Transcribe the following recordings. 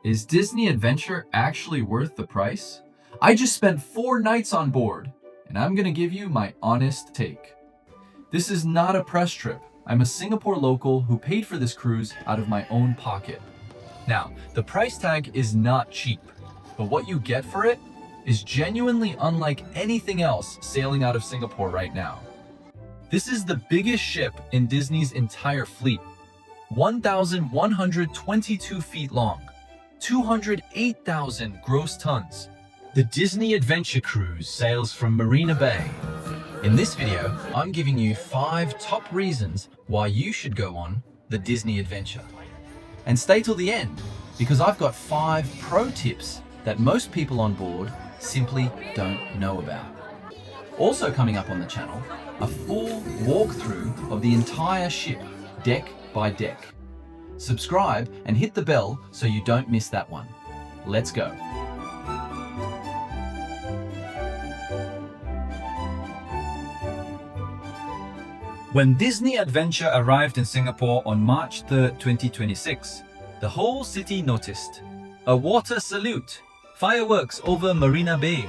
Is Disney Adventure actually worth the price? I just spent 4 nights on board, and I'm gonna give you my honest take. This is not a press trip. I'm a Singapore local who paid for this cruise out of my own pocket. Now, the price tag is not cheap, but what you get for it is genuinely unlike anything else sailing out of Singapore right now. This is the biggest ship in Disney's entire fleet, 1,122 feet long, 208,000 gross tons. The Disney Adventure Cruise sails from Marina Bay. In this video, I'm giving you 5 top reasons why you should go on the Disney Adventure. And stay till the end, because I've got 5 pro tips that most people on board simply don't know about. Also coming up on the channel, a full walkthrough of the entire ship, deck by deck. Subscribe and hit the bell so you don't miss that one. Let's go. When Disney Adventure arrived in Singapore on March 3rd, 2026, the whole city noticed. A water salute, fireworks over Marina Bay.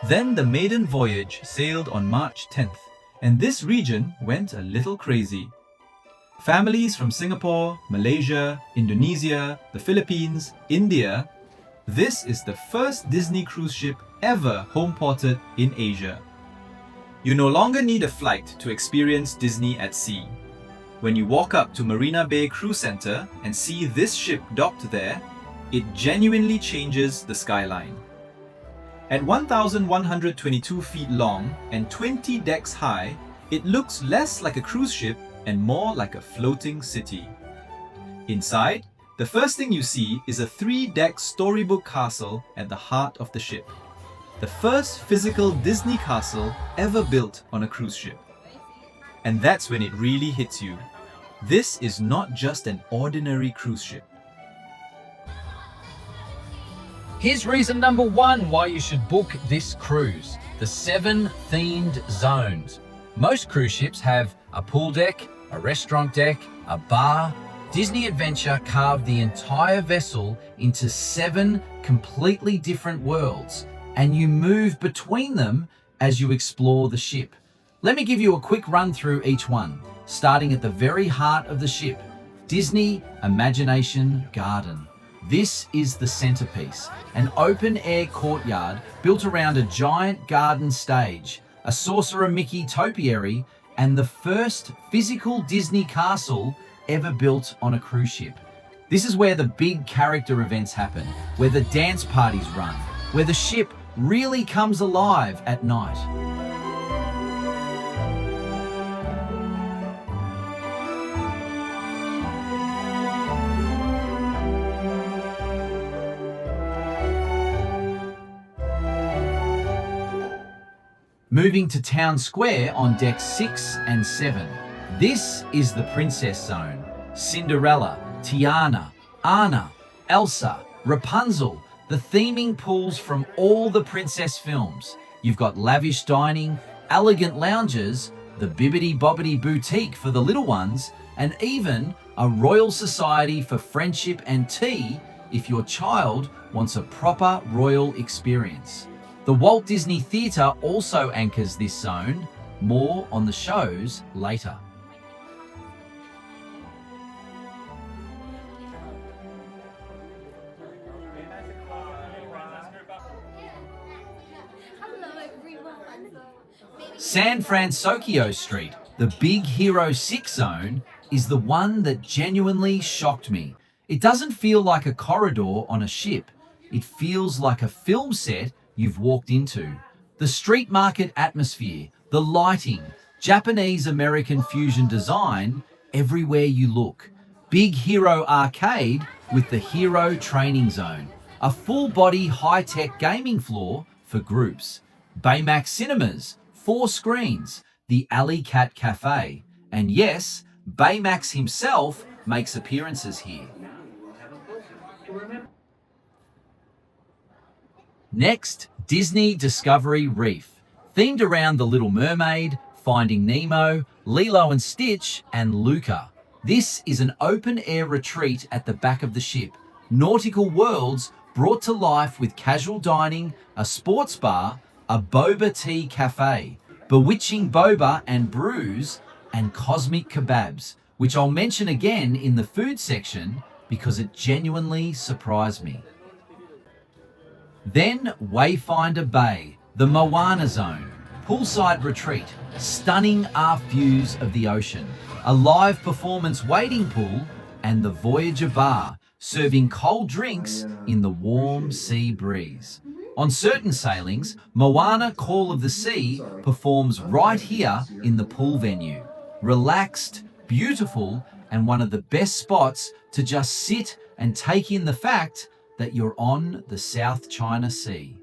Then the maiden voyage sailed on March 10th, and this region went a little crazy. Families from Singapore, Malaysia, Indonesia, the Philippines, India. This is the first Disney cruise ship ever home-ported in Asia. You no longer need a flight to experience Disney at sea. When you walk up to Marina Bay Cruise Center and see this ship docked there, it genuinely changes the skyline. At 1,122 feet long and 20 decks high, it looks less like a cruise ship and more like a floating city. Inside, the first thing you see is a 3-deck storybook castle at the heart of the ship. The first physical Disney castle ever built on a cruise ship. And that's when it really hits you. This is not just an ordinary cruise ship. Here's reason number 1 why you should book this cruise. The 7 themed zones. Most cruise ships have a pool deck, a restaurant deck, a bar. Disney Adventure carved the entire vessel into 7 completely different worlds, and you move between them as you explore the ship. Let me give you a quick run through each one, starting at the very heart of the ship, Disney Imagination Garden. This is the centerpiece, an open-air courtyard built around a giant garden stage, a Sorcerer Mickey topiary, and the first physical Disney castle ever built on a cruise ship. This is where the big character events happen, where the dance parties run, where the ship really comes alive at night. Moving to Town Square on decks 6 and 7. This is the Princess Zone. Cinderella, Tiana, Anna, Elsa, Rapunzel, the theming pulls from all the princess films. You've got lavish dining, elegant lounges, the Bibbidi Bobbidi Boutique for the little ones, and even a Royal Society for friendship and tea if your child wants a proper royal experience. The Walt Disney Theatre also anchors this zone. More on the shows later. San Francisco Street, the Big Hero 6 zone, is the one that genuinely shocked me. It doesn't feel like a corridor on a ship. It feels like a film set you've walked into. The street market atmosphere, the lighting, Japanese-American fusion design, everywhere you look. Big Hero Arcade with the Hero Training Zone. A full-body high-tech gaming floor for groups. Baymax Cinemas, 4 screens. The Alley Cat Cafe. And yes, Baymax himself makes appearances here. Next, Disney Discovery Reef, themed around The Little Mermaid, Finding Nemo, Lilo and Stitch, and Luca. This is an open-air retreat at the back of the ship. nautical worlds brought to life with casual dining, a sports bar, a boba tea cafe, bewitching boba and brews, and cosmic kebabs, which I'll mention again in the food section because it genuinely surprised me. Then Wayfinder Bay, the Moana Zone, poolside retreat, stunning aft views of the ocean, a live performance wading pool, and the Voyager Bar, serving cold drinks in the warm sea breeze. On certain sailings, Moana Call of the Sea performs right here in the pool venue. Relaxed, beautiful, and one of the best spots to just sit and take in the fact that you're on the South China Sea.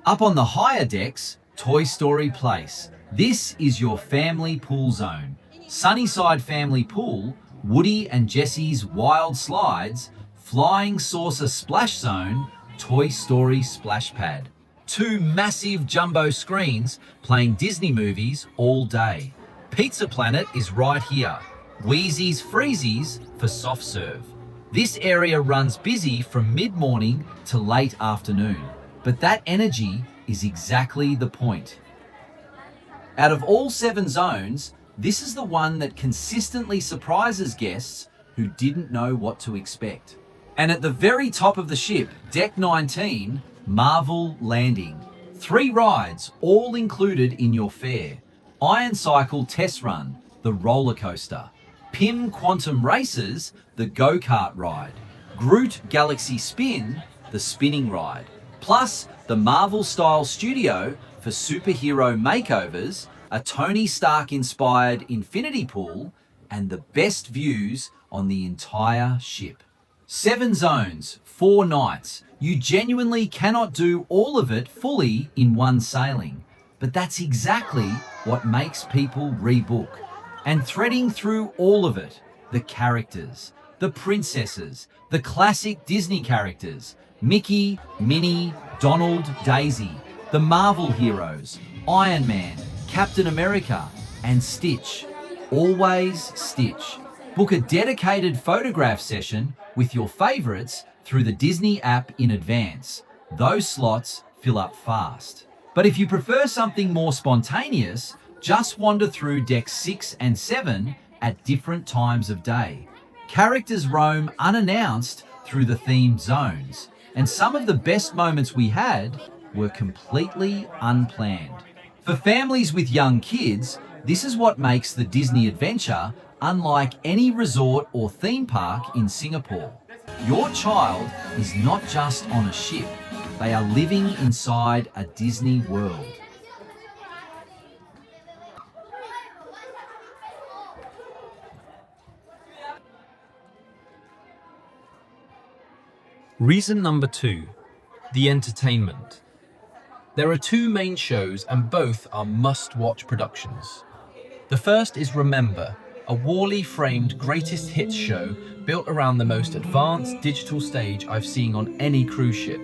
Up on the higher decks, Toy Story Place. This is your family pool zone. Sunnyside Family Pool, Woody and Jessie's Wild Slides, Flying Saucer Splash Zone, Toy Story Splash Pad. 2 massive jumbo screens playing Disney movies all day. Pizza Planet is right here. Wheezy's Freezies for soft serve. This area runs busy from mid-morning to late afternoon, but that energy is exactly the point. Out of all 7 zones, this is the one that consistently surprises guests who didn't know what to expect. And at the very top of the ship, Deck 19, Marvel Landing. 3 rides, all included in your fare. Iron Cycle Test Run, the roller coaster. Pym Quantum Races, the go-kart ride. Groot Galaxy Spin, the spinning ride. Plus, the Marvel-style studio for superhero makeovers, a Tony Stark-inspired infinity pool, and the best views on the entire ship. 7 zones, 4 nights. You genuinely cannot do all of it fully in one sailing, but that's exactly what makes people rebook. And threading through all of it, the characters, the princesses, the classic Disney characters, Mickey, Minnie, Donald, Daisy, the Marvel heroes, Iron Man, Captain America, and Stitch. Always Stitch. Book a dedicated photograph session with your favorites through the Disney app in advance. Those slots fill up fast. But if you prefer something more spontaneous, just wander through decks 6 and 7 at different times of day. Characters roam unannounced through the themed zones, and some of the best moments we had were completely unplanned. For families with young kids, this is what makes the Disney Adventure unlike any resort or theme park in Singapore. Your child is not just on a ship, they are living inside a Disney world. Reason number 2, the entertainment. There are 2 main shows and both are must-watch productions. The first is Remember, a Wall-E-framed greatest hits show built around the most advanced digital stage I've seen on any cruise ship.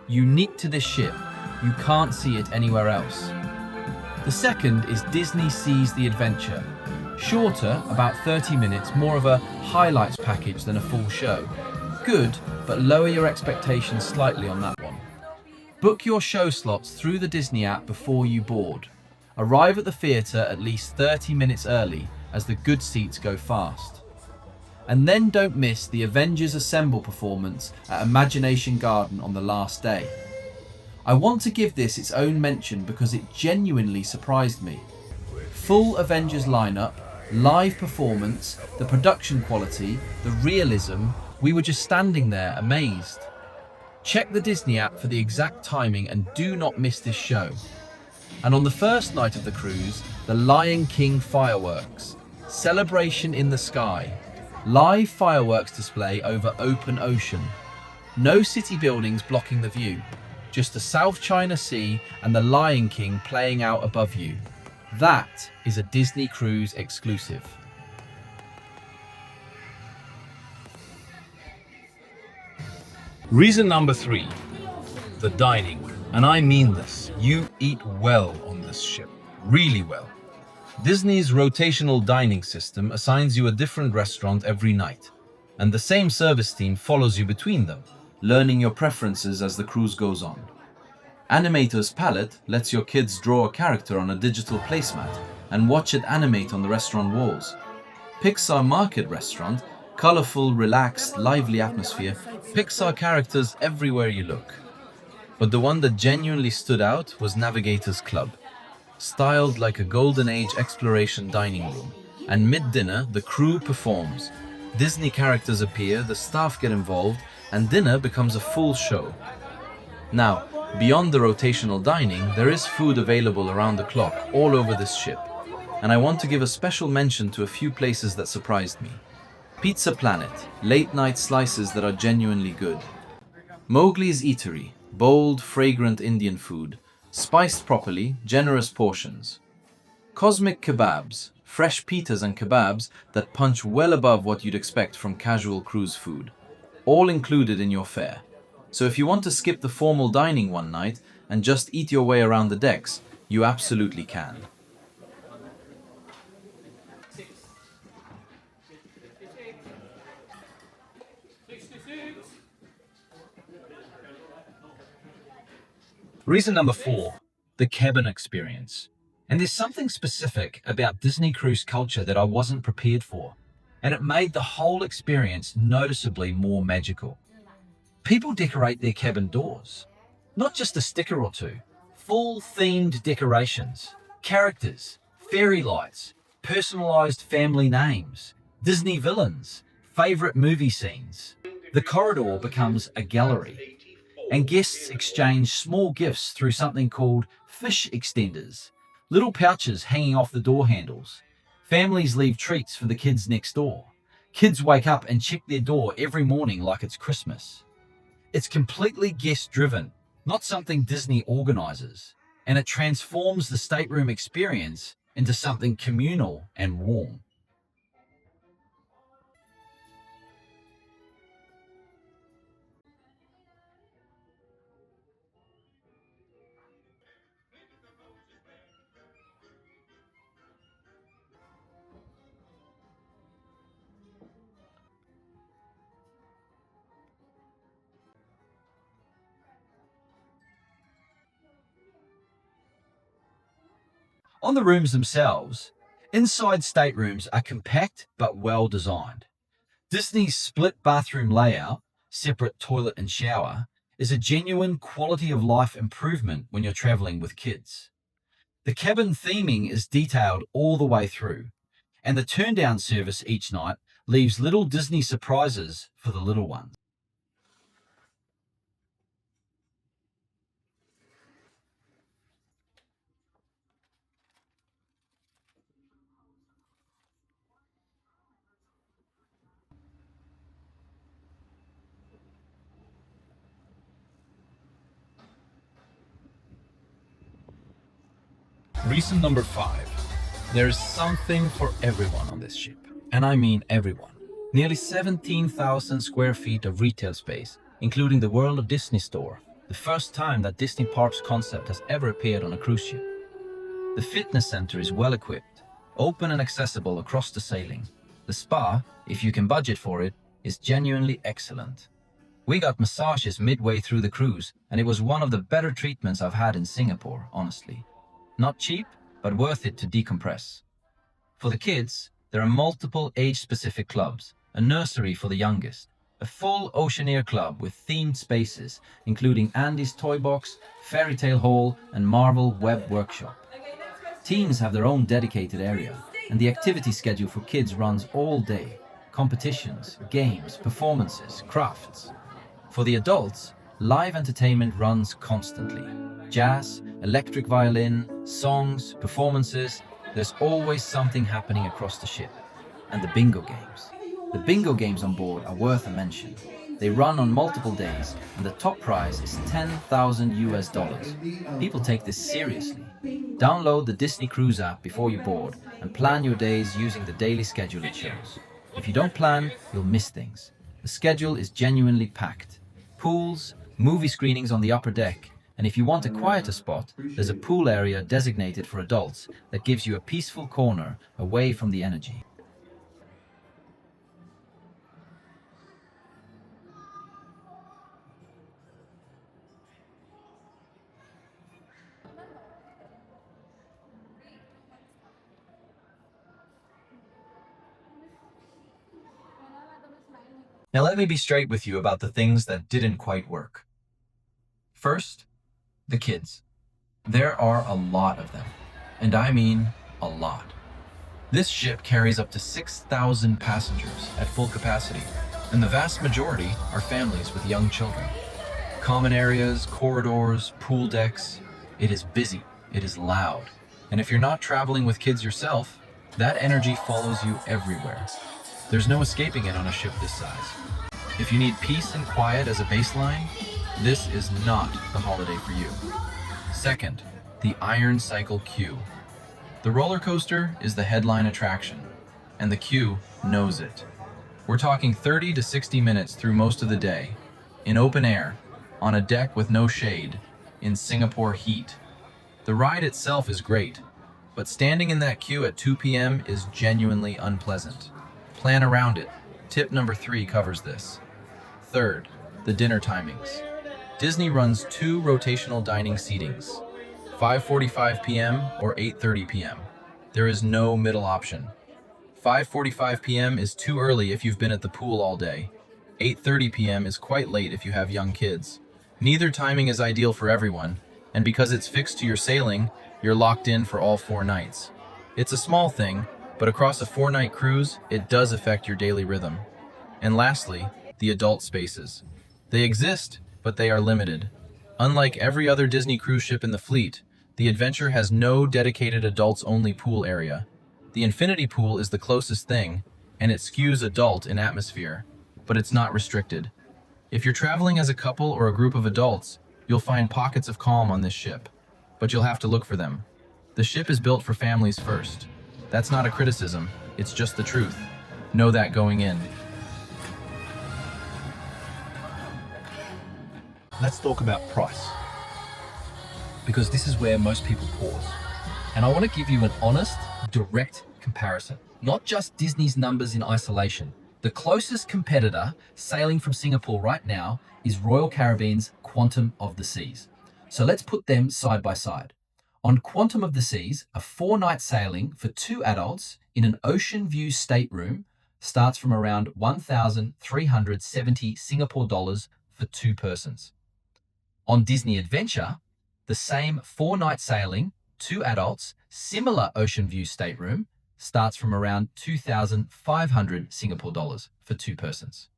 Unique to this ship, you can't see it anywhere else. The second is Disney Sees the Adventure. Shorter, about 30 minutes, more of a highlights package than a full show. Good, but lower your expectations slightly on that one. Book your show slots through the Disney app before you board. Arrive at the theatre at least 30 minutes early, as the good seats go fast. And then don't miss the Avengers Assemble performance at Imagination Garden on the last day. I want to give this its own mention because it genuinely surprised me. Full Avengers lineup, live performance, the production quality, the realism, we were just standing there amazed. Check the Disney app for the exact timing and do not miss this show. And on the first night of the cruise, the Lion King fireworks. Celebration in the sky. Live fireworks display over open ocean. No city buildings blocking the view. Just the South China Sea and the Lion King playing out above you. That is a Disney cruise exclusive. Reason number 3, the dining. And I mean this, you eat well on this ship, really well. Disney's rotational dining system assigns you a different restaurant every night, and the same service team follows you between them, learning your preferences as the cruise goes on. Animator's Palette lets your kids draw a character on a digital placemat and watch it animate on the restaurant walls. Pixar Market Restaurant, colorful, relaxed, lively atmosphere, Pixar characters everywhere you look. But the one that genuinely stood out was Navigator's Club, styled like a golden age exploration dining room. And mid-dinner, the crew performs. Disney characters appear, the staff get involved, and dinner becomes a full show. Now, beyond the rotational dining, there is food available around the clock all over this ship. And I want to give a special mention to a few places that surprised me. Pizza Planet, late-night slices that are genuinely good. Mowgli's Eatery, bold, fragrant Indian food, spiced properly, generous portions. Cosmic Kebabs, fresh pitas and kebabs that punch well above what you'd expect from casual cruise food. All included in your fare. So if you want to skip the formal dining one night and just eat your way around the decks, you absolutely can. Reason number 4, the cabin experience. And there's something specific about Disney cruise culture that I wasn't prepared for, and it made the whole experience noticeably more magical. People decorate their cabin doors. Not just a sticker or two, full themed decorations, characters, fairy lights, personalized family names, Disney villains, favorite movie scenes. The corridor becomes a gallery, and guests exchange small gifts through something called fish extenders, little pouches hanging off the door handles. Families leave treats for the kids next door. Kids wake up and check their door every morning like it's Christmas. It's completely guest-driven, not something Disney organizes, and it transforms the stateroom experience into something communal and warm. On the rooms themselves, inside staterooms are compact but well designed. Disney's split bathroom layout, separate toilet and shower, is a genuine quality of life improvement when you're traveling with kids. The cabin theming is detailed all the way through, and the turn-down service each night leaves little Disney surprises for the little ones. Reason number 5. There's something for everyone on this ship. And I mean everyone. Nearly 17,000 square feet of retail space, including the World of Disney store, the first time that Disney Parks concept has ever appeared on a cruise ship. The fitness center is well equipped, open and accessible across the sailing. The spa, if you can budget for it, is genuinely excellent. We got massages midway through the cruise, and it was one of the better treatments I've had in Singapore, honestly. Not cheap, but worth it to decompress. For the kids, there are multiple age-specific clubs, a nursery for the youngest, a full Oceaneer club with themed spaces, including Andy's Toy Box, Fairy Tale Hall, and Marvel Web Workshop. Teens have their own dedicated area, and the activity schedule for kids runs all day. Competitions, games, performances, crafts. For the adults, live entertainment runs constantly. Jazz, electric violin, songs, performances, there's always something happening across the ship. And the bingo games. The bingo games on board are worth a mention. They run on multiple days, and the top prize is $10,000. People take this seriously. Download the Disney Cruise app before you board and plan your days using the daily schedule it shows. If you don't plan, you'll miss things. The schedule is genuinely packed. Pools, movie screenings on the upper deck, And if you want a quieter spot, there's a pool area designated for adults that gives you a peaceful corner away from the energy. Now let me be straight with you about the things that didn't quite work. First, the kids. There are a lot of them, and I mean a lot. This ship carries up to 6,000 passengers at full capacity, and the vast majority are families with young children. Common areas, corridors, pool decks. It is busy, it is loud, and if you're not traveling with kids yourself, that energy follows you everywhere. There's no escaping it on a ship this size. If you need peace and quiet as a baseline, this is not the holiday for you. Second, the Iron Cycle queue. The roller coaster is the headline attraction, and the queue knows it. We're talking 30 to 60 minutes through most of the day, in open air, on a deck with no shade, in Singapore heat. The ride itself is great, but standing in that queue at 2 p.m. is genuinely unpleasant. Plan around it. Tip number 3 covers this. Third, the dinner timings. Disney runs 2 rotational dining seatings, 5:45 p.m. or 8:30 p.m. There is no middle option. 5:45 p.m. is too early if you've been at the pool all day. 8:30 p.m. is quite late if you have young kids. Neither timing is ideal for everyone, and because it's fixed to your sailing, you're locked in for all 4 nights. It's a small thing, but across a 4-night cruise, it does affect your daily rhythm. And lastly, the adult spaces. They exist, but they are limited. Unlike every other Disney cruise ship in the fleet, the Adventure has no dedicated adults-only pool area. The Infinity Pool is the closest thing, and it skews adult in atmosphere, but it's not restricted. If you're traveling as a couple or a group of adults, you'll find pockets of calm on this ship, but you'll have to look for them. The ship is built for families first. That's not a criticism, it's just the truth. Know that going in. Let's talk about price. Because this is where most people pause. And I want to give you an honest, direct comparison. Not just Disney's numbers in isolation. The closest competitor sailing from Singapore right now is Royal Caribbean's Quantum of the Seas. So let's put them side by side. On Quantum of the Seas, a 4-night sailing for 2 adults in an ocean view stateroom starts from around 1,370 Singapore dollars for 2 persons. On Disney Adventure, the same 4-night sailing, 2 adults, similar ocean view stateroom starts from around 2,500 Singapore dollars for 2 persons.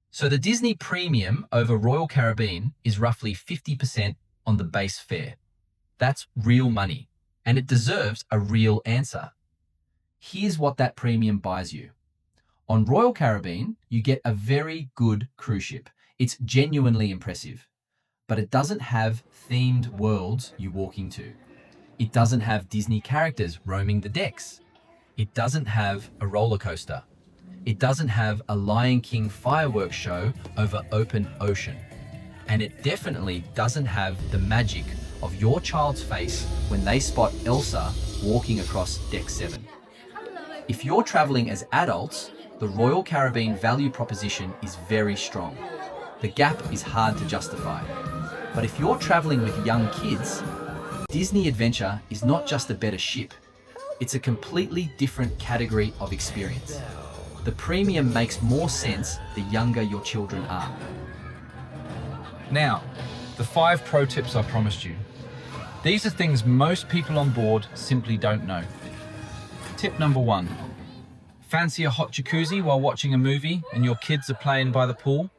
So the Disney premium over Royal Caribbean is roughly 50% on the base fare. That's real money, and it deserves a real answer. Here's what that premium buys you. On Royal Caribbean, you get a very good cruise ship. It's genuinely impressive, but it doesn't have themed worlds you walk into. It doesn't have Disney characters roaming the decks. It doesn't have a roller coaster. It doesn't have a Lion King fireworks show over open ocean. And it definitely doesn't have the magic of your child's face when they spot Elsa walking across Deck 7. If you're traveling as adults, the Royal Caribbean value proposition is very strong. The gap is hard to justify. But if you're traveling with young kids, Disney Adventure is not just a better ship, it's a completely different category of experience. The premium makes more sense the younger your children are. Now, the 5 pro tips I promised you. These are things most people on board simply don't know. Tip number 1. Fancy a hot jacuzzi while watching a movie and your kids are playing by the pool?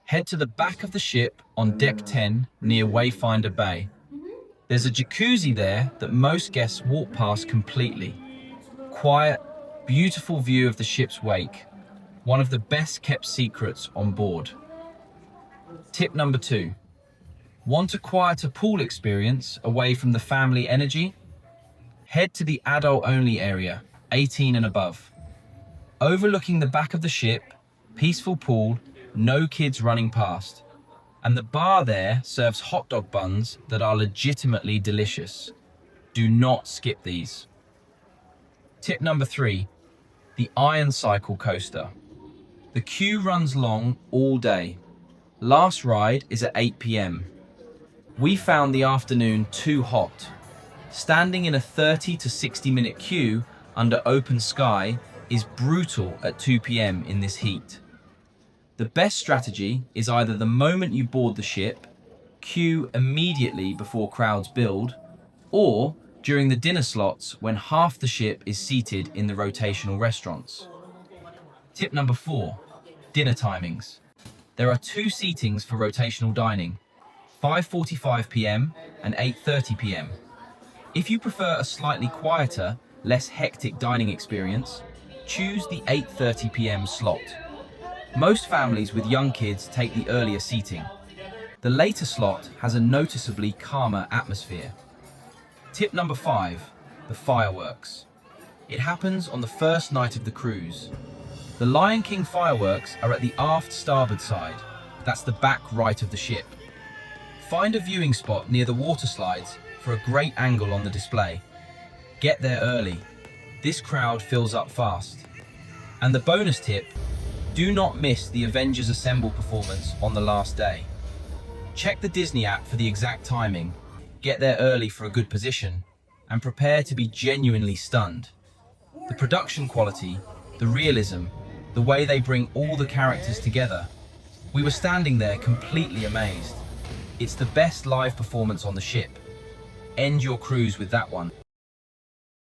Head to the back of the ship on Deck 10 near Wayfinder Bay. There's a jacuzzi there that most guests walk past completely. Quiet, beautiful view of the ship's wake. One of the best kept secrets on board. Tip number 2. Want a quieter pool experience away from the family energy? Head to the adult-only area, 18 and above. Overlooking the back of the ship, peaceful pool, no kids running past. And the bar there serves hot dog buns that are legitimately delicious. Do not skip these. Tip number 3, the Iron Cycle coaster. The queue runs long all day. Last ride is at 8 p.m. We found the afternoon too hot. Standing in a 30 to 60 minute queue under open sky is brutal at 2 p.m. in this heat. The best strategy is either the moment you board the ship, queue immediately before crowds build, or during the dinner slots when half the ship is seated in the rotational restaurants. Tip number 4, dinner timings. There are 2 seatings for rotational dining, 5:45 p.m. and 8:30 p.m. If you prefer a slightly quieter, less hectic dining experience, choose the 8:30 p.m. slot. Most families with young kids take the earlier seating. The later slot has a noticeably calmer atmosphere. Tip number 5, the fireworks. It happens on the first night of the cruise. The Lion King fireworks are at the aft starboard side. That's the back right of the ship. Find a viewing spot near the water slides for a great angle on the display. Get there early. This crowd fills up fast. And the bonus tip, do not miss the Avengers Assemble performance on the last day. Check the Disney app for the exact timing, get there early for a good position, and prepare to be genuinely stunned. The production quality, the realism, the way they bring all the characters together. We were standing there completely amazed. It's the best live performance on the ship. End your cruise with that one.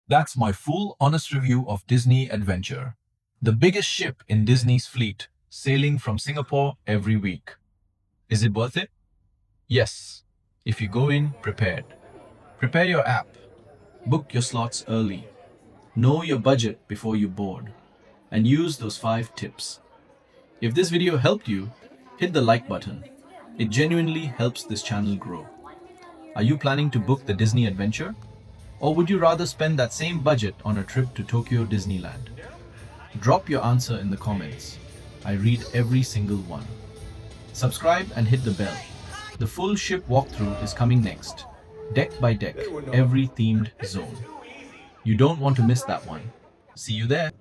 That's my full honest review of Disney Adventure, the biggest ship in Disney's fleet, sailing from Singapore every week. Is it worth it? Yes, if you go in prepared. Prepare your app. Book your slots early. Know your budget before you board. And use those 5 tips. If this video helped you, hit the like button. It genuinely helps this channel grow. Are you planning to book the Disney Adventure? Or would you rather spend that same budget on a trip to Tokyo Disneyland? Drop your answer in the comments. I read every single one. Subscribe and hit the bell. The full ship walkthrough is coming next. Deck by deck, every themed zone. You don't want to miss that one. See you there.